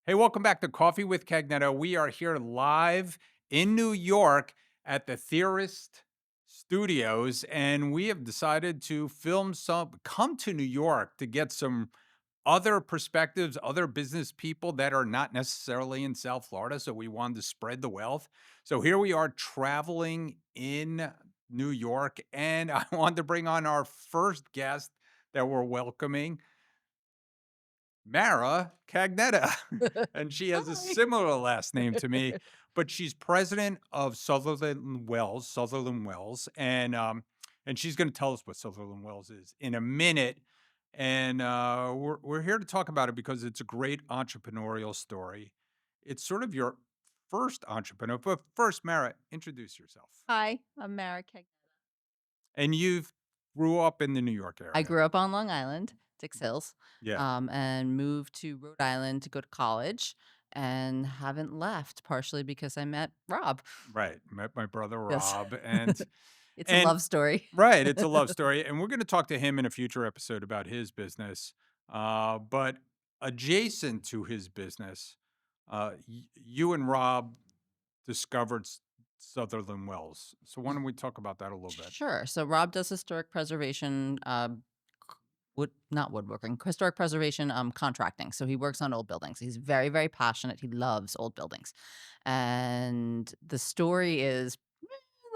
Hey, welcome back to Coffee with Cagnetta. We are here live in New York at the Theorist Studios, and we have decided to come to New York to get some other perspectives, other business people that are not necessarily in South Florida. So we wanted to spread the wealth. So here we are traveling in New York, and I wanted to bring on our first guest that we're welcoming. Mara Cagnetta, and she has a Hi. similar last name to me, but she's president of Sutherland Welles, and she's going to tell us what Sutherland Wells is in a minute. And we're here to talk about it because it's a great entrepreneurial story. It's sort of your first entrepreneur, but first, Mara, introduce yourself. Hi, I'm Mara Cagnetta. And you've grew up in the New York I area, grew up on Long Island, Dix Hills, yeah, and moved to Rhode Island to go to college and haven't left, partially because I met Rob. right. Met my brother Yes. Rob, and It's a And love story. right, it's a love story, and we're gonna talk to him in a future episode about his business. But adjacent to his business, you and Rob discovered Sutherland Wells. So why don't we talk about that a little bit? Sure. So Rob does historic preservation, not woodworking, historic preservation, contracting. So he works on old buildings. He's very, very passionate. He loves old buildings. And the story is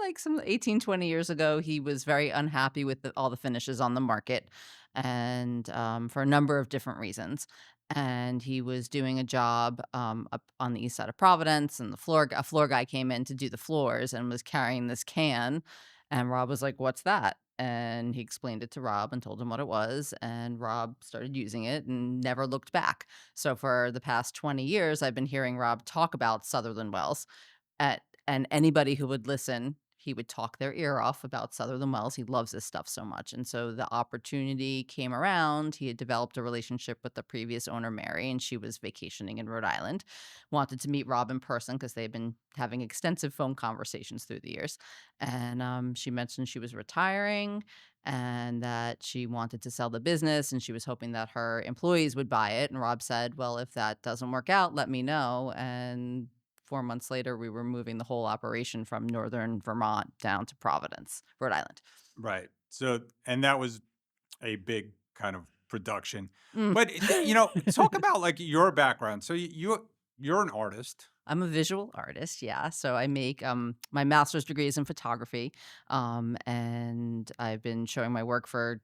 like some 18, 20 years ago, he was very unhappy with all the finishes on the market and for a number of different reasons. And he was doing a job up on the east side of Providence, and a floor guy came in to do the floors and was carrying this can. And Rob was like, "What's that?" And he explained it to Rob and told him what it was. And Rob started using it and never looked back. So for the past 20 years, I've been hearing Rob talk about Sutherland Wells and anybody who would listen, he would talk their ear off about Sutherland Wells. He loves this stuff so much. And so the opportunity came around. He had developed a relationship with the previous owner, Mary, and she was vacationing in Rhode Island. Wanted to meet Rob in person because they've been having extensive phone conversations through the years. And she mentioned she was retiring and that she wanted to sell the business and she was hoping that her employees would buy it. And Rob said, "Well, if that doesn't work out, let me know." And 4 months later, we were moving the whole operation from Northern Vermont down to Providence, Rhode Island. Right. So, and that was a big kind of production. Mm. But talk about like your background. So you're an artist. I'm a visual artist, yeah, so I make, my master's degree is in photography, and I've been showing my work for,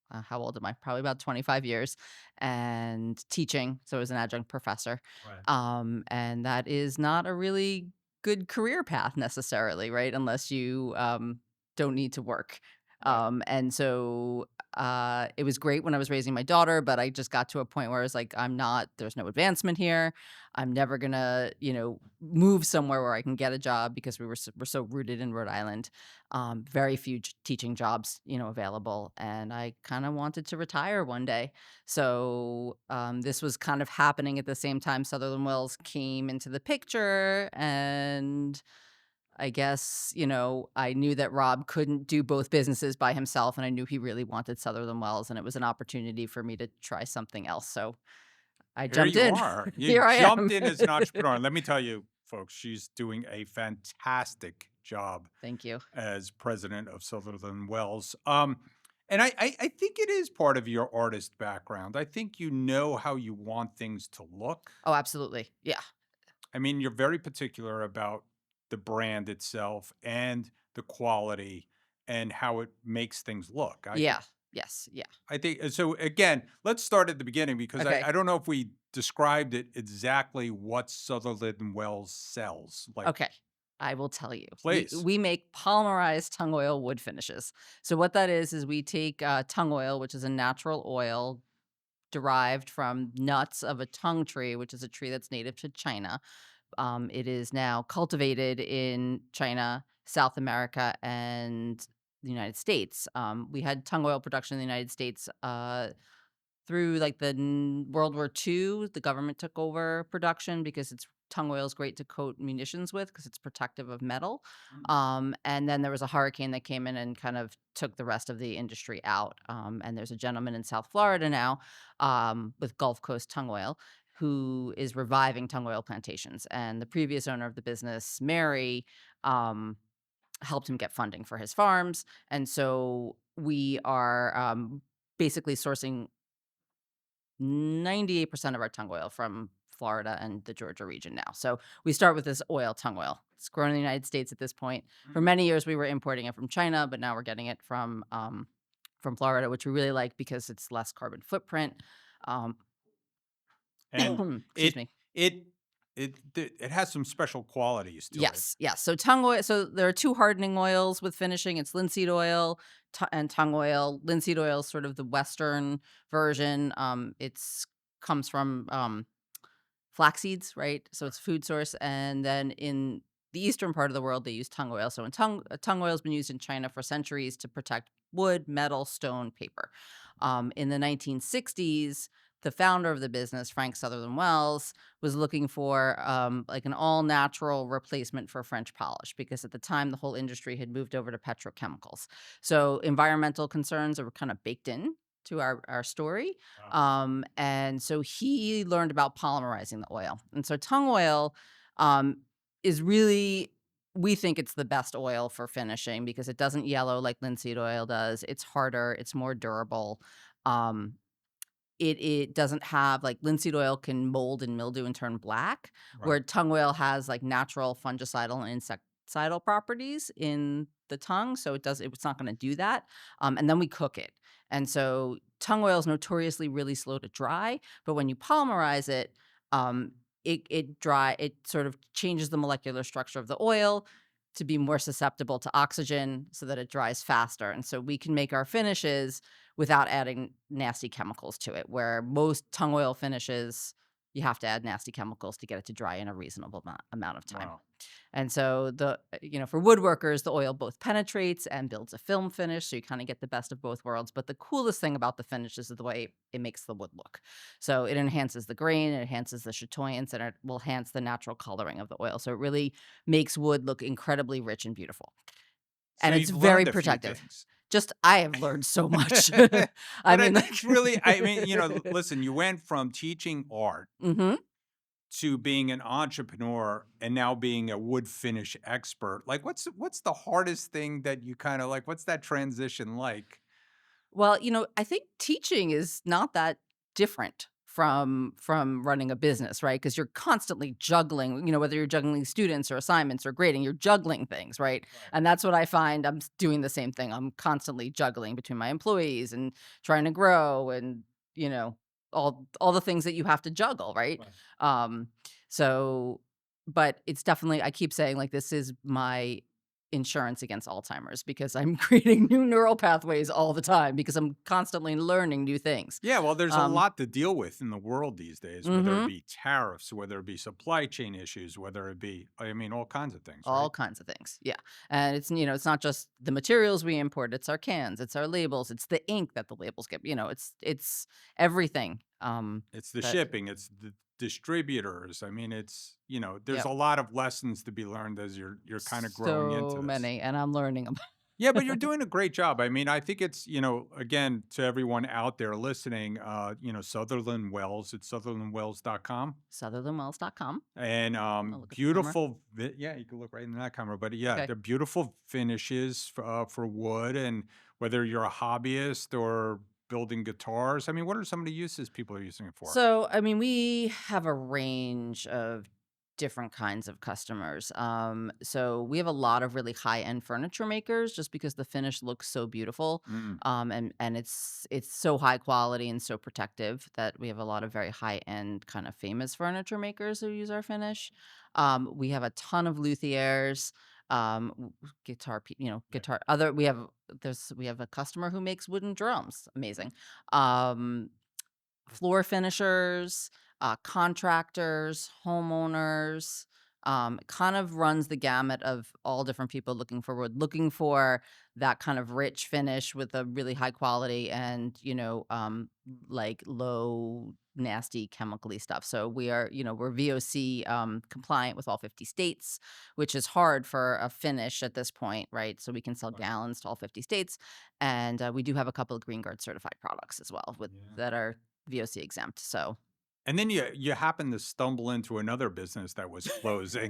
how old am I? Probably about 25 years, and teaching, so as an adjunct professor, Right. and that is not a really good career path necessarily, right? Unless you, don't need to work, Right. and so, it was great when I was raising my daughter, but I just got to a point where I was like, there's no advancement here. I'm never gonna, move somewhere where I can get a job because we're so rooted in Rhode Island. Very few teaching jobs, available, and I kind of wanted to retire one day. So this was kind of happening at the same time Sutherland Wells came into the picture, and I guess, I knew that Rob couldn't do both businesses by himself, and I knew he really wanted Sutherland Wells, and it was an opportunity for me to try something else. So I Here jumped you in. are. You Here I jumped am. in as an entrepreneur. And let me tell you, folks, she's doing a fantastic job Thank you. as president of Sutherland Wells. And I think it is part of your artist background. I think you know how you want things to look. Oh, absolutely. Yeah. I mean, you're very particular about the brand itself and the quality and how it makes things look. Yeah. Yes. Yeah. I think so. Again, let's start at the beginning because I, Okay. I don't know if we described it exactly what Sutherland Wells sells. Like, Okay. I will tell you. We please. we make polymerized tung oil wood finishes. So what that is we take tung oil, which is a natural oil derived from nuts of a tung tree, which is a tree that's native to China. It is now cultivated in China, South America, and the United States. We had tung oil production in the United States through like the World War II. The government took over production because it's tung oil is great to coat munitions with because it's protective of metal. And then there was a hurricane that came in and kind of took the rest of the industry out. And there's a gentleman in South Florida now with Gulf Coast tung oil who is reviving tung oil plantations. And the previous owner of the business, Mary, um, helped him get funding for his farms. And so we are basically sourcing 98% of our tung oil from Florida and the Georgia region now. So we start with this oil, tung oil. It's grown in the United States at this point. For Mm. many years, we were importing it from China, but now we're getting it from Florida, which we really like because it's less carbon footprint. Um, And excuse it me. it it has some special qualities to it. Yes, yes. So tung oil. So there are two hardening oils with finishing. It's linseed oil and tung oil. Linseed oil is sort of the Western version. It's comes from flax seeds, right? So it's food source. And then in the eastern part of the world, they use tung oil. So tung oil has been used in China for centuries to protect wood, metal, stone, paper. In the 1960s, the founder of the business, Frank Sutherland Wells, was looking for like an all natural replacement for French polish because at the time the whole industry had moved over to petrochemicals. So environmental concerns are kind of baked in to our story. Wow. And so he learned about polymerizing the oil. And so tung oil um, is really, we think it's the best oil for finishing because it doesn't yellow like linseed oil does. It's harder, it's more durable. Um, it doesn't have like linseed oil can mold and mildew and turn black, Right. where tung oil has like natural fungicidal and insecticidal properties in the tongue, so it's not going to do that. And then we cook it, and so tung oil is notoriously really slow to dry, but when you polymerize it, um, it sort of changes the molecular structure of the oil to be more susceptible to oxygen so that it dries faster. And so we can make our finishes without adding nasty chemicals to it, where most tung oil finishes, you have to add nasty chemicals to get it to dry in a reasonable amount of time. Wow. And so for woodworkers, the oil both penetrates and builds a film finish, so you kind of get the best of both worlds. But the coolest thing about the finish is the way it makes the wood look. So it enhances the grain, it enhances the chatoyance, and it will enhance the natural coloring of the oil. So it really makes wood look incredibly rich and beautiful. So And it's you've very learned a few protective. things. Just I have learned so much. I But I mean, think like it's really, I mean, listen, you went from teaching art Mhm. to being an entrepreneur and now being a wood finish expert. Like what's the hardest thing that you kind of like, what's that transition like? Well, I think teaching is not that different from running a business, right? Because you're constantly juggling, whether you're juggling students or assignments or grading, you're juggling things, right? Right. And that's what I find doing the same thing. I'm constantly juggling between my employees and trying to grow and, you know, all the things that you have to juggle, right? Right. Um so but it's definitely I keep saying like this is my insurance against Alzheimer's because I'm creating new neural pathways all the time because I'm constantly learning new things. Yeah, well, there's a Um, lot to deal with in the world these days, whether it mhm, be tariffs, whether it be supply chain issues, whether it be, I mean, all kinds of things, all right? kinds of things. Yeah. And it's not just the materials we import, it's our cans, it's our labels, it's the ink that the labels get, it's everything. It's the That shipping, it's the distributors. I mean, it's, there's Yep. a lot of lessons to be learned as you're kind of growing into So this. many and I'm learning them. Yeah, but you're doing a great job. I mean, I think it's, again, to everyone out there listening, Sutherland Wells, it's sutherlandwells.com. Sutherlandwells.com. And I'll look at the camera. beautiful, yeah, you can look right in that camera. But yeah, Okay. they're beautiful finishes for wood. And whether you're a hobbyist or building guitars, I mean, what are some of the uses people are using it for? So, I mean, we have a range of different kinds of customers. So we have a lot of really high-end furniture makers just because the finish looks so beautiful. Mm, And it's so high quality and so protective that we have a lot of very high-end kind of famous furniture makers who use our finish. We have a ton of luthiers, yeah, guitar other we have a customer who makes wooden drums. Amazing. Um Floor finishers, contractors, homeowners, kind of runs the gamut of all different people looking for wood, looking for that kind of rich finish with a really high quality and, like low, nasty chemically stuff. So we're VOC compliant with all 50 states, which is hard for a finish at this point, right? So we can sell right, gallons to all 50 states. And we do have a couple of Green Guard certified products as well yeah. that are VOC exempt, so And then you happen to stumble into another business that was closing.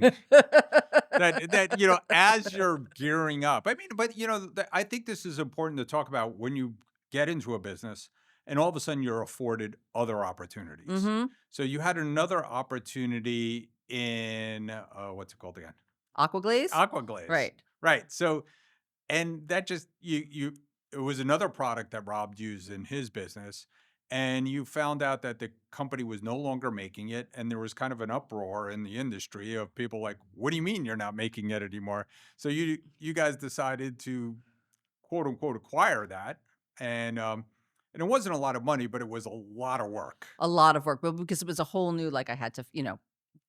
That as you're gearing up. I mean, but I think this is important to talk about when you get into a business and all of a sudden you're afforded other opportunities. Mhm. So you had another opportunity in what's it called again? Aqua Glaze? Aqua Glaze. Right. Right. So and that just you it was another product that Rob used in his business, and you found out that the company was no longer making it, and there was kind of an uproar in the industry of people like, "What do you mean you're not making it anymore?" So you guys decided to quote unquote acquire that, and it wasn't a lot of money, but it was a lot of work. A lot of work, but because it was a whole new, like, I had to,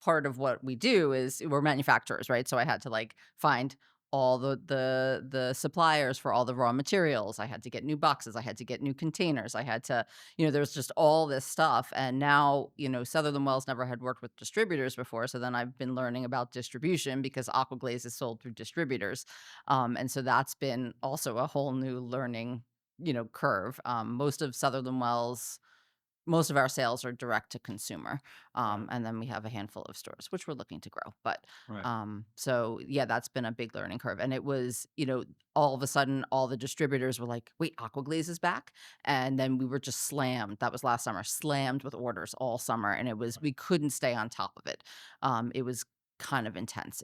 part of what we do is we're manufacturers, right? So I had to, like, find all the suppliers for all the raw materials. I had to get new boxes. I had to get new containers. I had to, there was just all this stuff. And now, Sutherland Wells never had worked with distributors before. So then I've been learning about distribution because Aqua Glaze is sold through distributors. And so that's been also a whole new learning, curve. Most of our sales are direct to consumer. Right. And then we have a handful of stores, which we're looking to grow. But Right. so yeah, that's been a big learning curve. And it was, all of a sudden, all the distributors were like, wait, Aqua Glaze is back. And then we were just slammed. That was last summer, slammed with orders all summer. And we couldn't stay on top of it. It was kind of intense.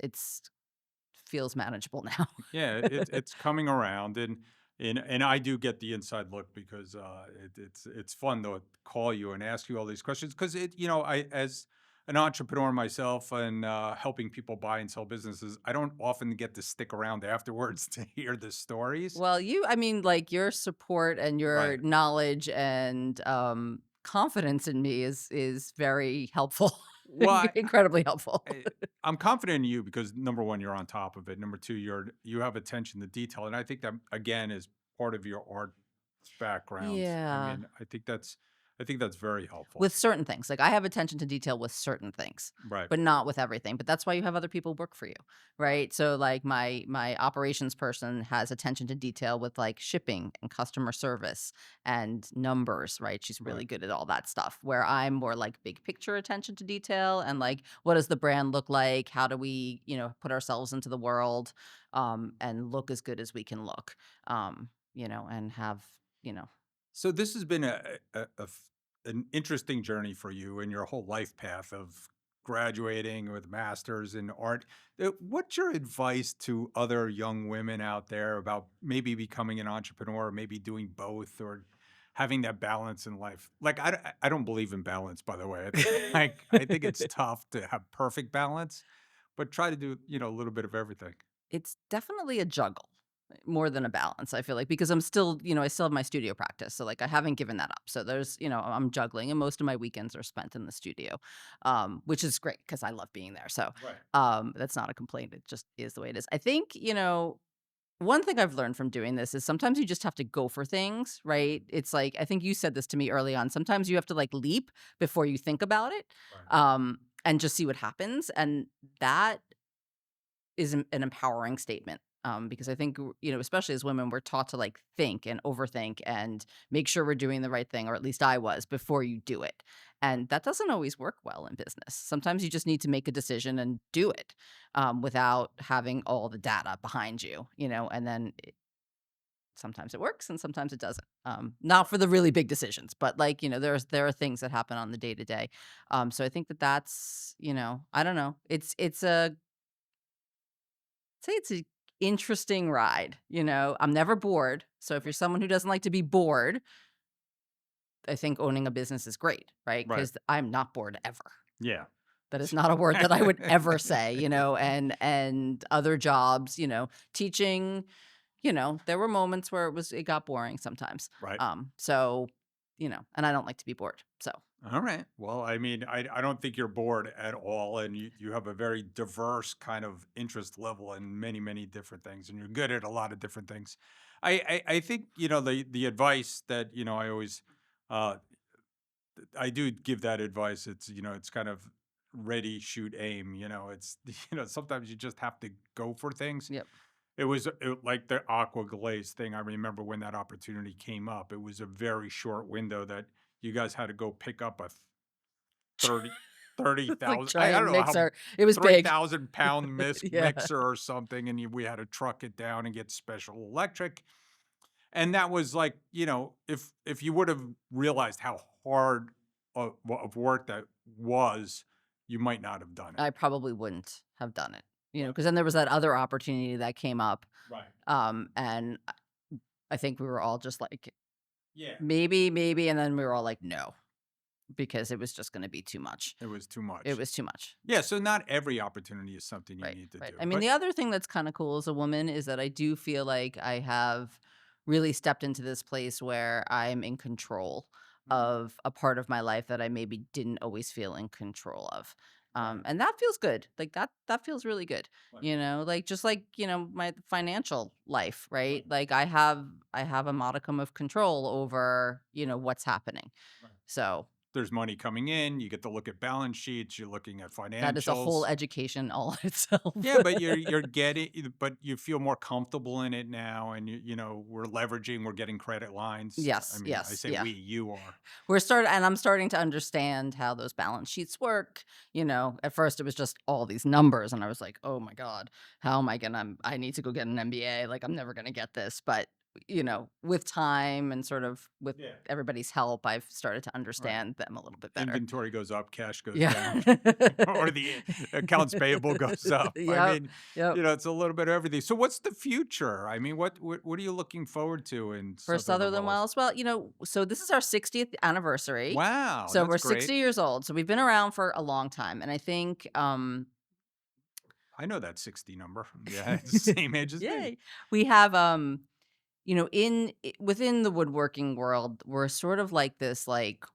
Feels manageable now. Yeah, it's coming around, and I do get the inside look because it's fun to call you and ask you all these questions because I as an entrepreneur myself and helping people buy and sell businesses, I don't often get to stick around afterwards to hear the stories. Well, I mean, like, your support and your Right. knowledge and, confidence in me is very helpful, Well, incredibly helpful. I I'm confident in you because number one, you're on top of it. Number two, you have attention to detail, and I think that again is part of your art background. I Yeah. mean, I think that's very helpful. With certain things, like, I have attention to detail with certain things, Right. but not with everything, but that's why you have other people work for you, right? So, like, my operations person has attention to detail with, like, shipping and customer service and numbers, right? She's Right. really good at all that stuff, where I'm more, like, big picture attention to detail and, like, what does the brand look like? How do we, put ourselves into the world, and look as good as we can look, and have, you know So this has been an interesting journey for you and your whole life path of graduating with masters in art. What's your advice to other young women out there about maybe becoming an entrepreneur, or maybe doing both, or having that balance in life? Like I don't believe in balance, by the way. I think it's tough to have perfect balance, but try to do a little bit of everything. It's definitely a juggle, more than a balance, I feel like, because I'm still, I still have my studio practice. So, like, I haven't given that up. So there's, I'm juggling and most of my weekends are spent in the studio, which is great because I love being there. So Right. that's not a complaint. It just is the way it is. I think, one thing I've learned from doing this is sometimes you just have to go for things, right? It's like, I think you said this to me early on. Sometimes you have to, like, leap before you think about it, Right. and just see what happens. And that is an empowering statement, because I think, especially as women, we're taught to, like, think and overthink and make sure we're doing the right thing, or at least I was, before you do it. And that doesn't always work well in business. Sometimes you just need to make a decision and do it, without having all the data behind you, and then sometimes it works and sometimes it doesn't. Not for the really big decisions, but, like, there are things that happen on the day to day. So I think that's, I don't know. It's an interesting ride, I'm never bored, so if you're someone who doesn't like to be bored, I think owning a business is great, right? Right. Because 'Cause I'm not bored ever. Yeah. That is not a word that I would ever say, and other jobs, teaching, there were moments where it got boring sometimes. Right. So, and I don't like to be bored, so All right. Well, I mean, I don't think you're bored at all, and you have a very diverse kind of interest level in many, many different things, and you're good at a lot of different things. I think the advice that I always uh, I do give that advice. It's kind of ready, shoot, aim. It's sometimes you just have to go for things. yep. Like the Aqua Glaze thing. I remember when that opportunity came up. It was a very short window that you guys had to go pick up 30 thirty Like thousand. I giant don't know how mixer. It was big. 3,000 pound Yeah. mixer or something, and we had to truck it down and get special electric. And that was like, if you would have realized how hard of work that was, you might not have done it. I probably wouldn't have done it, Right. because then there was that other opportunity that came up, Right. and I think we were all just like, Yeah. maybe, maybe, and then we were all like, no, because it was just going to be too much. It was too It much. was too much. Yeah. So not every opportunity is something you Right, need to right. do. I mean, But the other thing that's kind of cool as a woman is that I do feel like I have really stepped into this place where I'm in control Mhm. of a part of my life that I maybe didn't always feel in control of. Right. And that feels good. Like that feels really good. Right. Like just like, my financial life, right? Right. Like I have a modicum of control over, what's happening. Right. So There's money coming in. You get to look at balance sheets. You're looking at that is a whole financials. education all itself. Yeah, but you're getting, but you feel more comfortable in it now, and we're leveraging, we're getting credit lines. I Yes, mean, I yes, say yeah. we, you are. I'm starting to understand how those balance sheets work. At first it was just all these numbers and I was like, "Oh my God, how am I need to go get an MBA. Like I'm never gonna get this." But, with time and sort of with Yeah. everybody's help, I've started to Right. understand them a little bit better. Inventory goes up, cash goes Yeah. down, or the accounts payable goes up. I Yep. mean, Yep. it's a little bit of everything. So, what's the future? I mean, what are you looking forward to in For Sutherland Sutherland Wells? Wells, well, so this is our 60th anniversary. Wow, So that's we're 60 great. years old. So we've been around for a long time. And I think I know that 60 number. Yeah, it's the same age as me. yay. We have within the woodworking world, we're sort of like this like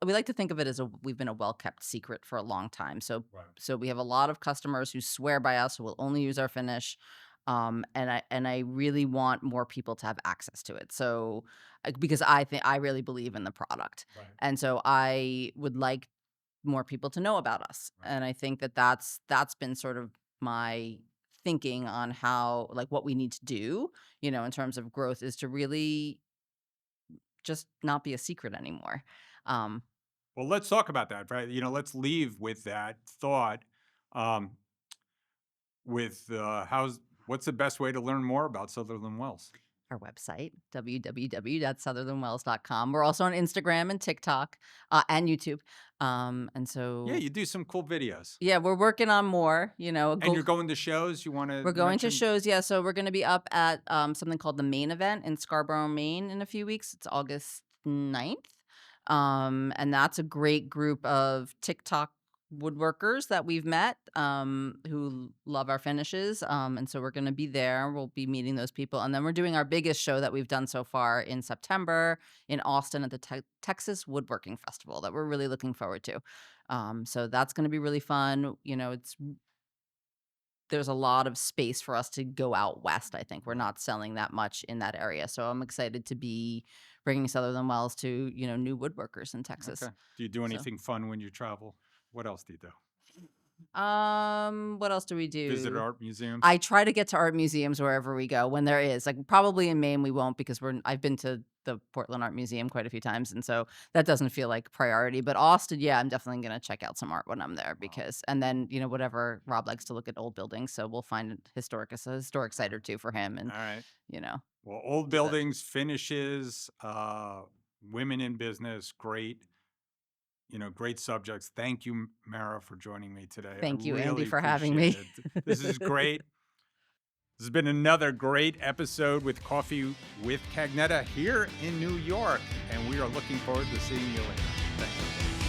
we like to think of it as we've been a well-kept secret for a long time. So Right. so we have a lot of customers who swear by us, who will only use our finish. And I really want more people to have access to it. So because I really believe in the product. Right. And so I would like more people to know about us. Right. And I think that that's been sort of my thinking on how like what we need to do, in terms of growth is to really just not be a secret anymore. Um Well, let's talk about that, right? Let's leave with that thought. Um, with what's the best way to learn more about Sutherland Wells? our website, www.sutherlandwells.com. We're also on Instagram and TikTok, and YouTube. And Yeah, so you do some cool videos, yeah, we're working on more, and you're going to shows. You want to we're going to mention? shows, yeah, so we're gonna be up at, something called the Main Event in Scarborough, Maine in a few weeks. It's August 9th. And that's a great group of TikTok woodworkers that we've met, who love our finishes. And so we're gonna be there. We'll be meeting those people. And then we're doing our biggest show that we've done so far in September in Austin at the Texas Woodworking Festival that we're really looking forward to. So that's gonna be really fun. There's a lot of space for us to go out west, I think. We're Right. not selling that much in that area. So I'm excited to be bringing Sutherland Wells to, new woodworkers in Okay. Texas. Do you do So, anything fun when you travel? What else do you do? what else do we Visit do? art museums? I try to get to art museums wherever we go when there is. Like probably in Maine we won't because I've been to the Portland Art Museum quite a few times and so that doesn't feel like priority. But Austin, yeah, I'm definitely gonna check out some art when I'm there Wow. because and then, whatever Rob likes to look at old buildings. So we'll find a historic site or two for him and All right. you know, Well, old do that. buildings, finishes, women in business, great. Great subjects. Thank you, Mara, for joining me today. I Thank you, Andy, really for having appreciate me. it. This is great. This has been another great episode with Coffee with Cagnetta here in New York, and we are looking forward to seeing you later. Thank you.